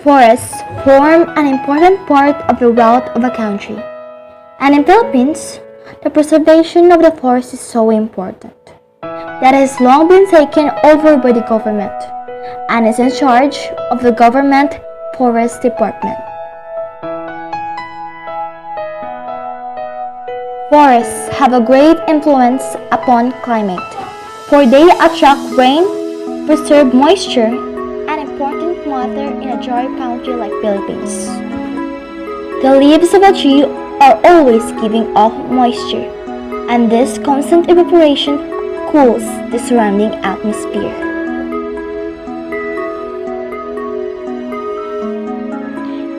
Forests form an important part of the wealth of a country. And in Philippines, the preservation of the forest is so important that it has long been taken over by the government and is in charge of the government forest department. Forests have a great influence upon climate, for they attract rain, preserve moisture, an important matter in a dry country like Philippines. The leaves of a tree are always giving off moisture, and this constant evaporation cools the surrounding atmosphere.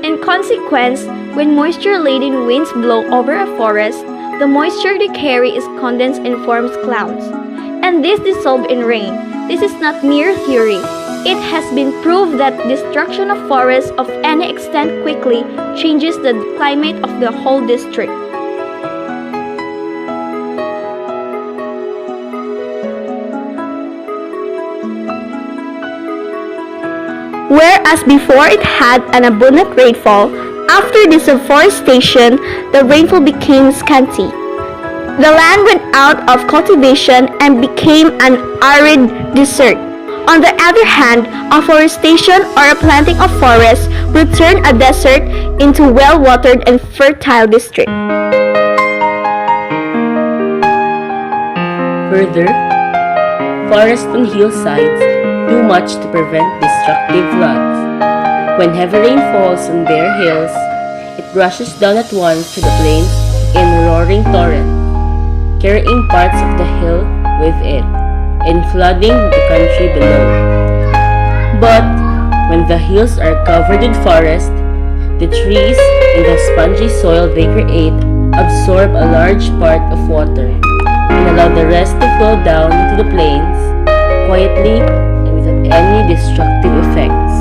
In consequence, when moisture-laden winds blow over a forest, the moisture they carry is condensed and forms clouds, and this dissolves in rain. This is not mere theory. It has been proved that destruction of forests of any extent quickly changes the climate of the whole district. Whereas before it had an abundant rainfall, after deforestation, the rainfall became scanty. The land went out of cultivation and became an arid desert. On the other hand, afforestation or a planting of forests will turn a desert into well-watered and fertile district. Further, forests on hillsides do much to prevent destructive floods. When heavy rain falls on bare hills, it rushes down at once to the plains in roaring torrents, carrying parts of the hill with it and flooding the country below. But when the hills are covered with forest, the trees and the spongy soil they create absorb a large part of water and allow the rest to flow down to the plains quietly and without any destructive effects.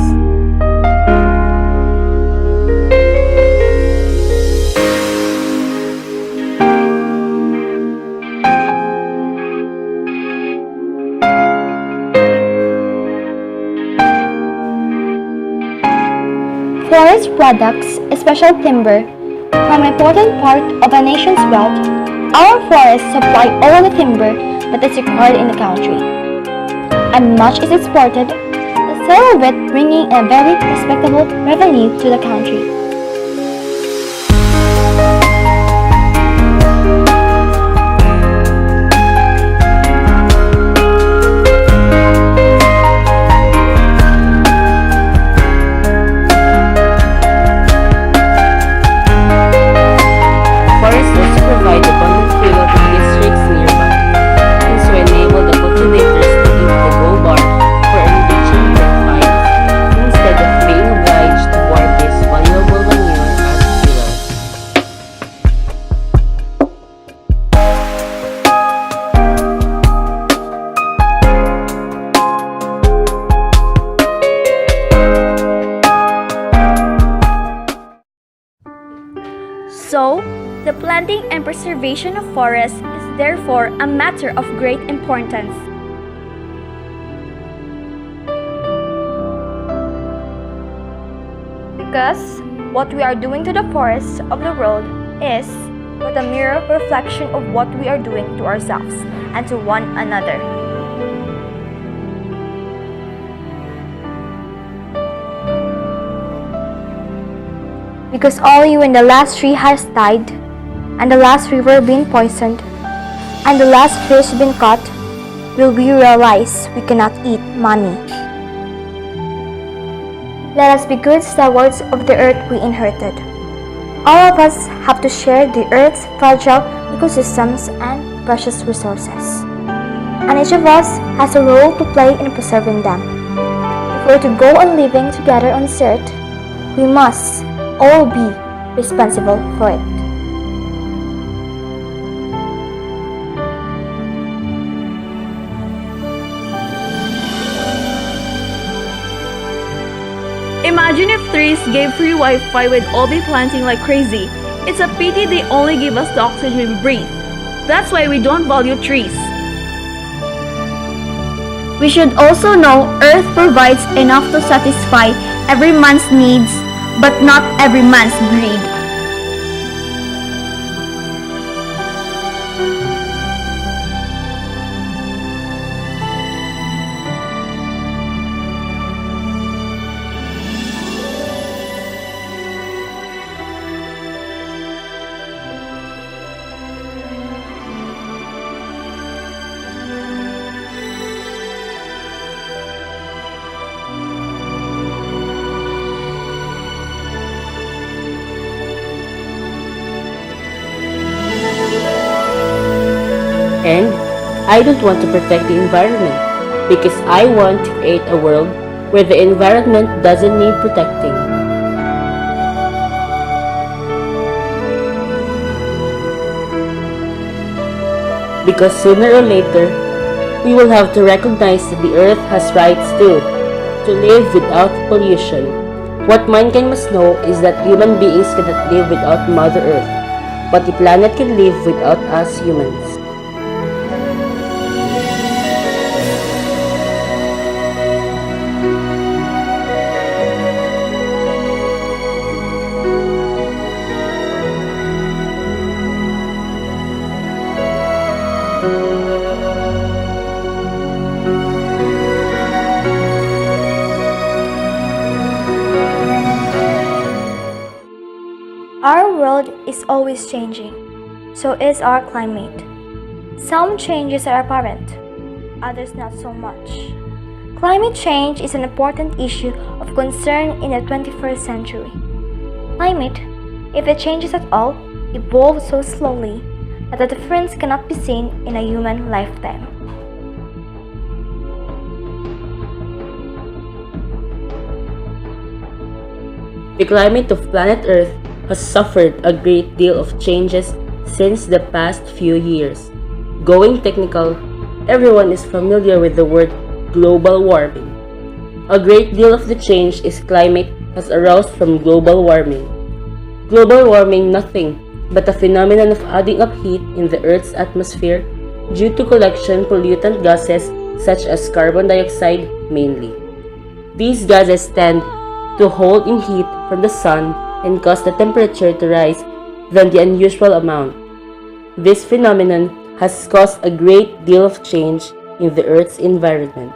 Forest products, especially timber, form an important part of a nation's wealth. Our forests supply all the timber that is required in the country, and much is exported, the sale of it bringing a very respectable revenue to the country. Forests also provide abundant fuel to districts nearby, and so enable the cultivators to eat the raw bark for enriching their finds, instead of being obliged to burn this valuable manure as fuel. So, the planting and preservation of forests is therefore a matter of great importance. Because what we are doing to the forests of the world is but a mirror reflection of what we are doing to ourselves and to one another. Because only when the last tree has died, and the last river been poisoned, and the last fish been caught, will we realize we cannot eat money. Let us be good stewards of the earth we inherited. All of us have to share the earth's fragile ecosystems and precious resources, and each of us has a role to play in preserving them. If we are to go on living together on this earth, we must all be responsible for it. Imagine if trees gave free Wi-Fi, we'd all be planting like crazy. It's a pity they only give us the oxygen we breathe. That's why we don't value trees. We should also know Earth provides enough to satisfy every man's needs, but not every man's greed. And I don't want to protect the environment because I want to create a world where the environment doesn't need protecting. Because sooner or later, we will have to recognize that the earth has rights too, to live without pollution. What mankind must know is that human beings cannot live without Mother Earth, but the planet can live without us humans. Our world is always changing, so is our climate. Some changes are apparent, others not so much. Climate change is an important issue of concern in the 21st century. Climate, if it changes at all, evolves so slowly that the difference cannot be seen in a human lifetime. The climate of planet Earth has suffered a great deal of changes since the past few years. Going technical, everyone is familiar with the word global warming. A great deal of the change is climate has arose from global warming. Global warming nothing but a phenomenon of adding up heat in the Earth's atmosphere due to collection pollutant gases such as carbon dioxide mainly. These gases tend to hold in heat from the sun and cause the temperature to rise than the unusual amount. This phenomenon has caused a great deal of change in the Earth's environment.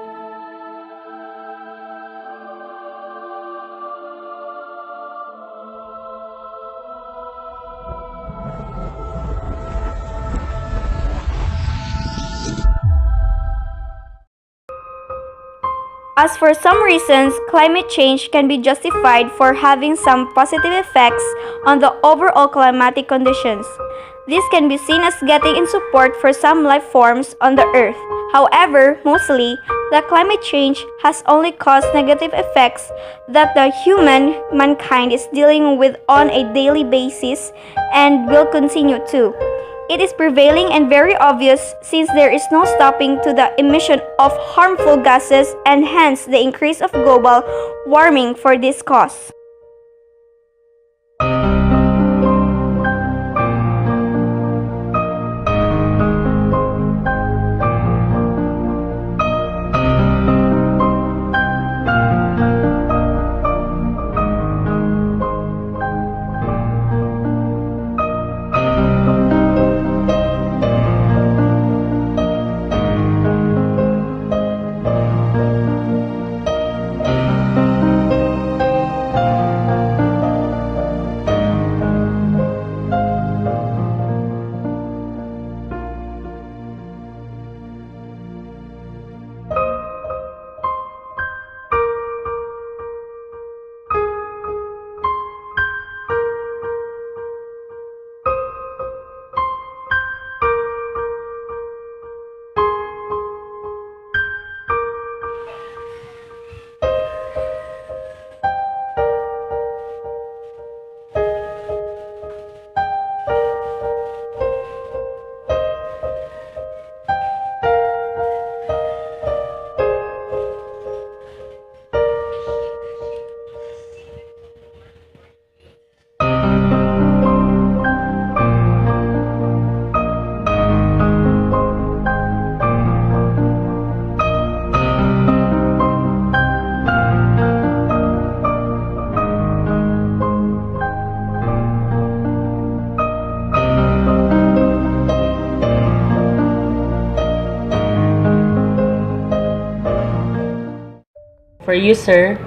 As for some reasons, climate change can be justified for having some positive effects on the overall climatic conditions. This can be seen as getting in support for some life forms on the Earth. However, mostly, the climate change has only caused negative effects that the mankind is dealing with on a daily basis and will continue to. It is prevailing and very obvious since there is no stopping to the emission of harmful gases and hence the increase of global warming for this cause. For you, sir,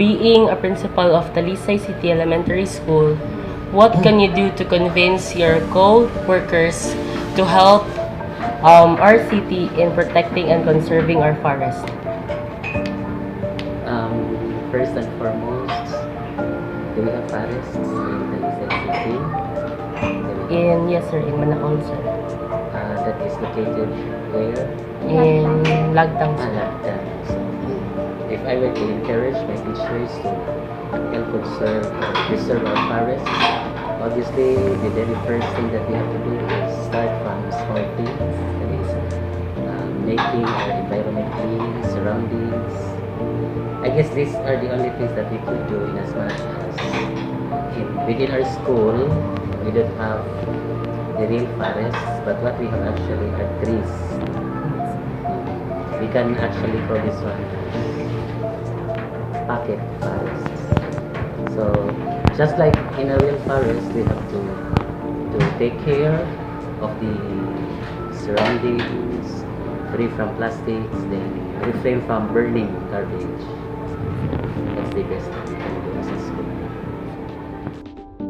being a principal of Talisay City Elementary School, what can you do to convince your co-workers to help our city in protecting and conserving our forest? First and foremost, do we have forests in Talisay City? Yes, sir, in Manakol, sir. That is located where? In Lagtang, sir. Alabta. So, if I were to encourage my teachers to help preserve our forests, obviously the very first thing that we have to do is start from small things. That is making our environment clean, surroundings. I guess these are the only things that we could do in as much as within our school, we don't have the real forests, but what we have actually are trees. We can actually call this one pocket forests. So just like in a real forest, we have to take care of the surroundings, free from plastics, then refrain from burning garbage. That's the best that we can do as a school.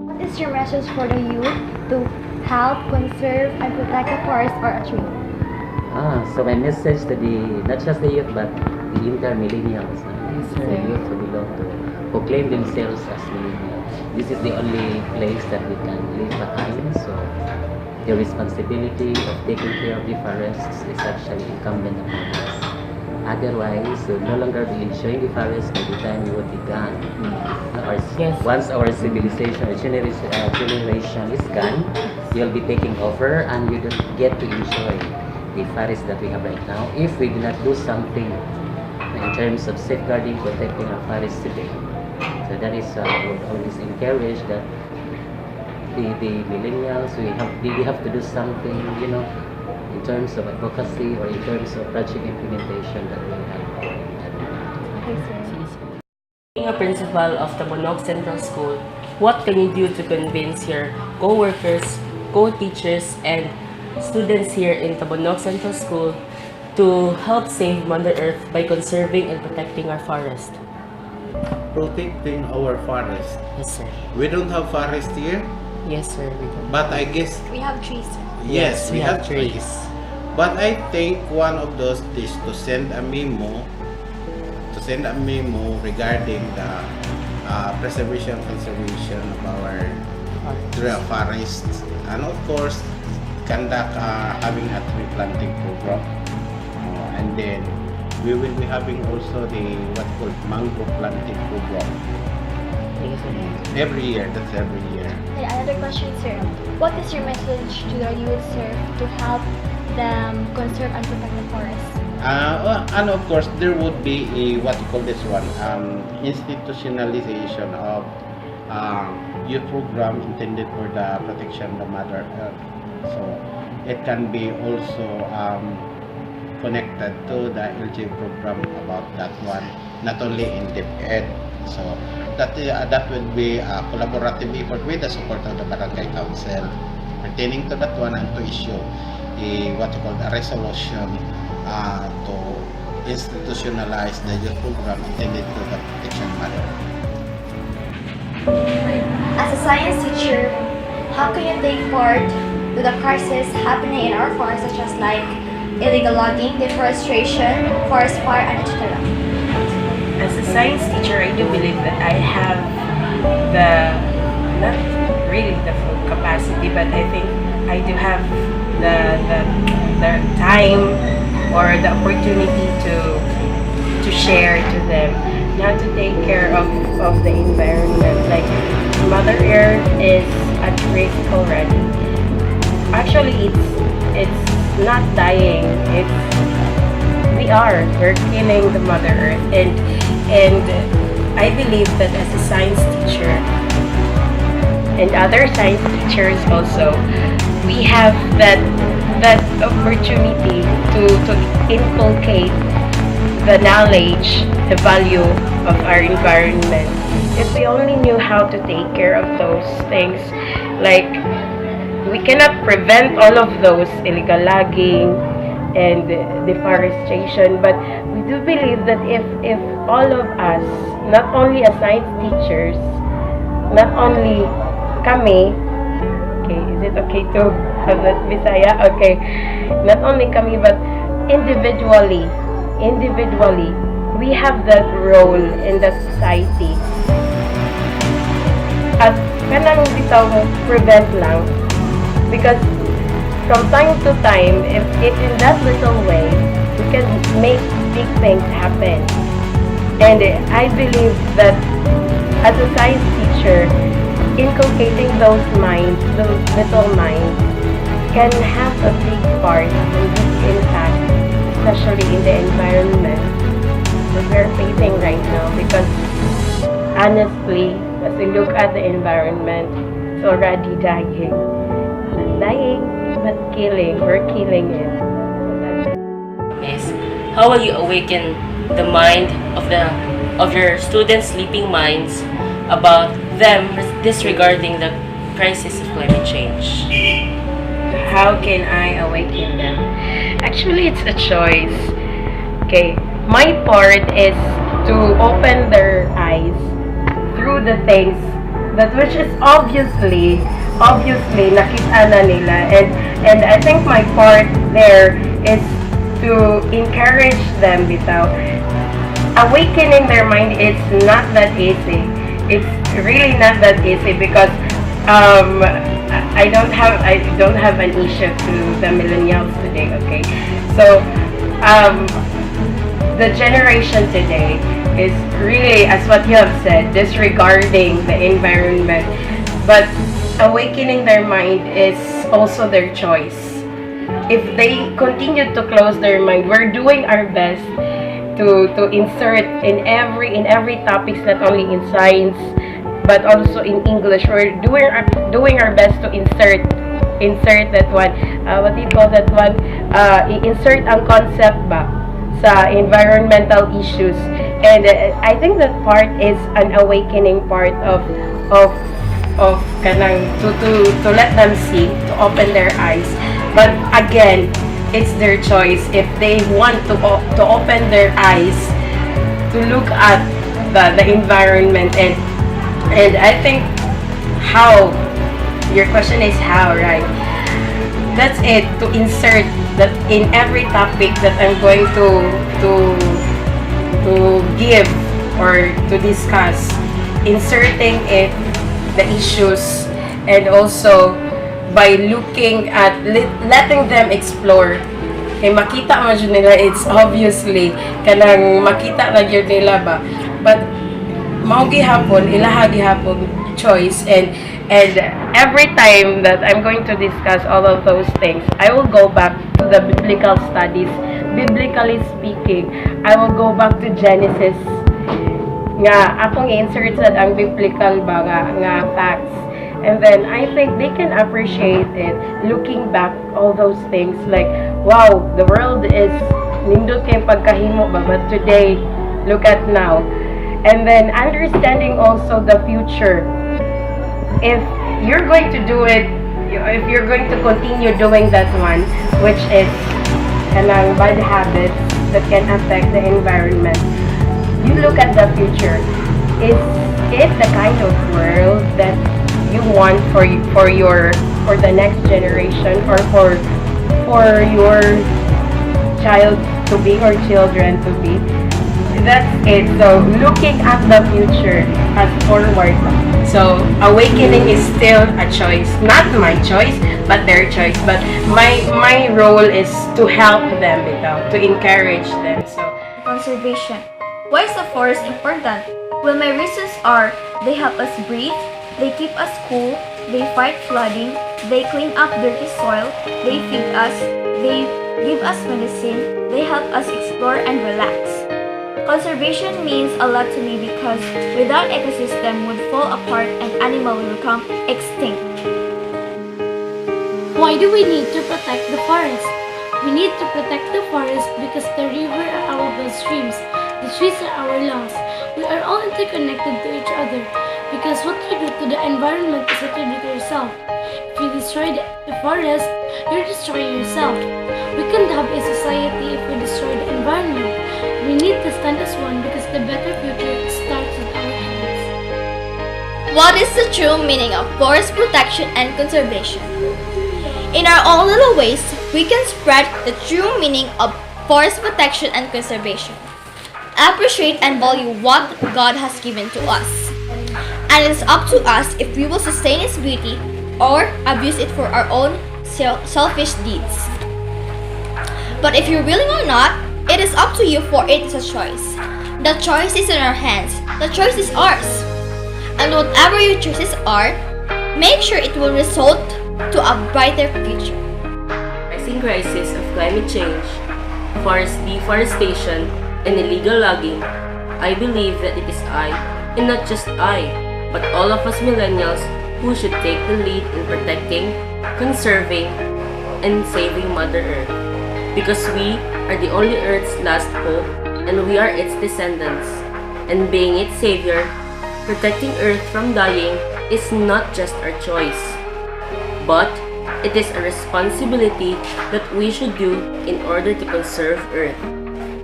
What is your message for the youth to help conserve and protect the forest or a tree? So my message to not just the youth, but the entire millennials, the youth who claim themselves as millennials. This is the only place that we can leave behind. So the responsibility of taking care of the forests is actually incumbent upon us. Otherwise, we'll no longer be enjoying the forest by the time we would be gone. Once our civilization or generation is gone, you'll be taking over and you don't get to enjoy the forest that we have right now if we do not do something in terms of safeguarding, protecting our forests today. So that is I would always encourage that the millennials, we have to do something, in terms of advocacy or in terms of project implementation that we have. Being a principal of Tabonog Central School, what can you do to convince your co-workers, co-teachers, and students here in Tabonog Central School to help save Mother Earth by conserving and protecting our forest? Protecting our forest. Yes, sir. We don't have forest here, Yes, sir. We do. but I guess We have trees. yes, we have trees. trees. But I think one of those is to send a memo regarding the preservation and conservation of our forests, and of course conduct having a tree planting program, and then we will be having also the what called mango planting program Yes, sir. every year. That's every year. And another question, sir. What is your message to the youth, sir, to help them conserve and protect the forest? And of course, there would be a what you call this one institutionalization of youth program intended for the protection of the Mother Earth. So it can be also connected to the LG program about that one, not only in DepEd. So that will be a collaborative effort with the support of the Barangay Council pertaining to that one, and to issue what you call the resolution to institutionalize the youth program intended to the protection of Mother Earth. As a science teacher, how can you take part to the crisis happening in our forests, such as like illegal logging, deforestation, forest fire, and etc.? As a science teacher, I do believe that I have not really the full capacity, but I think I do have the time or the opportunity to share to them how to take care of the environment. Like Mother Earth is at risk already. Actually, it's not dying. We're killing the Mother Earth, and I believe that as a science teacher and other science teachers also, we have that opportunity to inculcate the knowledge, the value of our environment. If we only knew how to take care of those things, like we cannot prevent all of those illegal logging, and deforestation. But we do believe that if all of us, not only as science teachers, not only kami, okay, is it okay to have that Bisaya? Okay, not only kami but individually, we have that role in the society. At kanang bitaw prevent lang, because from time to time, if in that little way, we can make big things happen. And I believe that as a science teacher, inculcating those minds, those little minds, can have a big part and big impact, especially in the environment that we're facing right now. Because honestly, as we look at the environment, it's already dying. Not dying, but killing. We're killing it. Yes. How will you awaken the mind of your students' sleeping minds about them disregarding the crisis of climate change? How can I awaken them? Actually, it's a choice. Okay, my part is to open their eyes through the things that which is obviously nakita na nila, and I think my part there is to encourage them bitaw. Awakening their mind, it's not that easy. It's really not that easy because I don't have an issue to the millennials today, okay? So the generation today is really, as what you have said, disregarding the environment. But awakening their mind is also their choice. If they continue to close their mind, we're doing our best to insert in every topics, not only in science but also in English. We're doing our best to insert that one. What do you call that one? I-insert ang concept ba sa environmental issues. And I think that part is an awakening part of kanang to let them see, to open their eyes. But again, it's their choice if they want to open their eyes to look at the environment. And I think how, your question is how, right? That's it, to insert that in every topic that I'm going to give or to discuss, inserting it, the issues, and also by looking at letting them explore. Kay makita man jud nila, it's obviously kanang makita na gyud nila ba, but mao gihapon ilaha gihapon choice. And every time that I'm going to discuss all of those things, I will go back to the biblical studies. Biblically speaking, I will go back to Genesis nga akong insert sad ang biblical ba nga facts. And then I think they can appreciate it looking back all those things, like wow, the world is nindot kay pagkahimo ba, but today look at now. And then understanding also the future. If you're going to do it, if you're going to continue doing that one, which is kanang bad habits that can affect the environment, you look at the future. Is it the kind of world that you want for the next generation, or for your child to be, or children to be? That's it. So looking at the future as forward. So awakening is still a choice, not my choice, but their choice. But my role is to help them, to encourage them. So Conservation. Why is the forest important? Well, my reasons are they help us breathe, they keep us cool, they fight flooding, they clean up dirty soil, they feed us, they give us medicine, they help us explore and relax. Conservation means a lot to me because without ecosystem would fall apart and animal will become extinct. Why do we need to protect the forest? We need to protect the forest because the river are our bloodstreams, the trees are our lungs. We are all interconnected to each other because what you do to the environment is what you do to yourself. If you destroy the forest, you're destroying yourself. We can't have a society if we destroy the environment. We need to stand as one because the better future starts with our hands. What is the true meaning of forest protection and conservation? In our own little ways, we can spread the true meaning of forest protection and conservation. Appreciate and value what God has given to us. And it is up to us if we will sustain its beauty or abuse it for our own selfish deeds. But if you're willing or not, it is up to you, for it is a choice. The choice is in our hands. The choice is ours. And whatever your choices are, make sure it will result to a brighter future. Rising crisis of climate change, forest deforestation, and illegal logging, I believe that it is I, and not just I, but all of us millennials who should take the lead in protecting, conserving, and saving Mother Earth. Because we are the only Earth's last hope, and we are its descendants. And being its savior, protecting Earth from dying is not just our choice, but it is a responsibility that we should do in order to conserve Earth.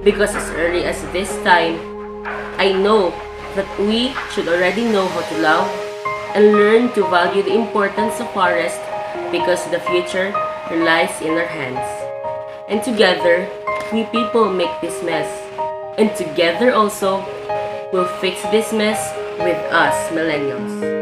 Because as early as this time, I know that we should already know how to love and learn to value the importance of forest, because the future lies in our hands. And together, we people make this mess. And together also, we'll fix this mess with us millennials.